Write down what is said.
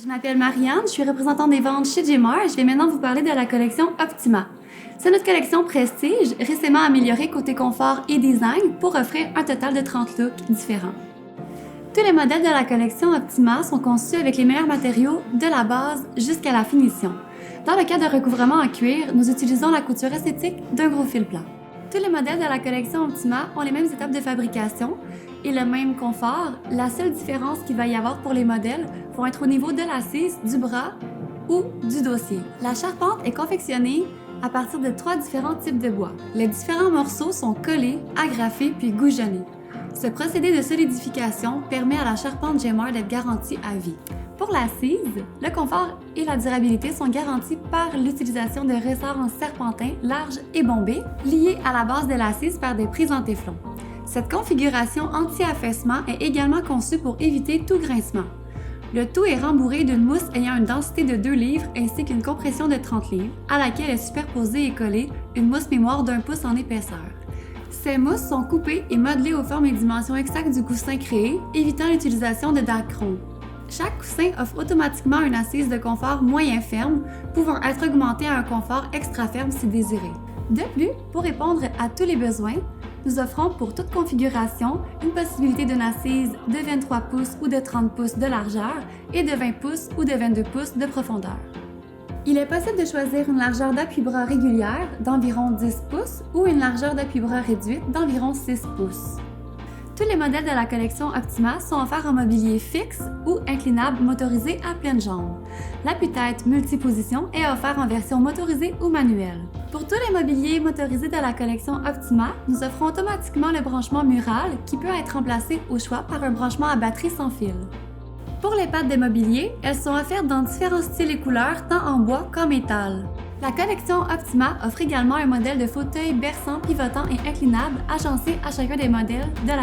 Je m'appelle Marianne, je suis représentante des ventes chez Jmar et je vais maintenant vous parler de la collection Optima. C'est notre collection Prestige, récemment améliorée côté confort et design pour offrir un total de 30 looks différents. Tous les modèles de la collection Optima sont conçus avec les meilleurs matériaux de la base jusqu'à la finition. Dans le cas de recouvrement en cuir, nous utilisons la couture esthétique d'un gros fil plat. Tous les modèles de la collection Optima ont les mêmes étapes de fabrication et le même confort. La seule différence qu'il va y avoir pour les modèles vont être au niveau de l'assise, du bras ou du dossier. La charpente est confectionnée à partir de 3 différents types de bois. Les différents morceaux sont collés, agrafés puis goujonnés. Ce procédé de solidification permet à la charpente Jmar d'être garantie à vie. Pour l'assise, le confort et la durabilité sont garantis par l'utilisation de ressorts en serpentin larges et bombés, liés à la base de l'assise par des prises en téflon. Cette configuration anti-affaissement est également conçue pour éviter tout grincement. Le tout est rembourré d'une mousse ayant une densité de 2 livres ainsi qu'une compression de 30 livres, à laquelle est superposée et collée une mousse mémoire d'1 pouce en épaisseur. Ces mousses sont coupées et modelées aux formes et dimensions exactes du coussin créé, évitant l'utilisation de dacron. Chaque coussin offre automatiquement une assise de confort moyen ferme, pouvant être augmentée à un confort extra ferme si désiré. De plus, pour répondre à tous les besoins, nous offrons pour toute configuration une possibilité d'une assise de 23 pouces ou de 30 pouces de largeur et de 20 pouces ou de 22 pouces de profondeur. Il est possible de choisir une largeur d'appui-bras régulière d'environ 10 pouces ou une largeur d'appui-bras réduite d'environ 6 pouces. Tous les modèles de la collection Optima sont offerts en mobilier fixe ou inclinable motorisé à pleine jambe. L'appui-tête multiposition est offert en version motorisée ou manuelle. Pour tous les mobiliers motorisés de la collection Optima, nous offrons automatiquement le branchement mural qui peut être remplacé au choix par un branchement à batterie sans fil. Pour les pattes de mobilier, elles sont offertes dans différents styles et couleurs tant en bois qu'en métal. La collection Optima offre également un modèle de fauteuil berçant, pivotant et inclinable agencé à chacun des modèles de la collection.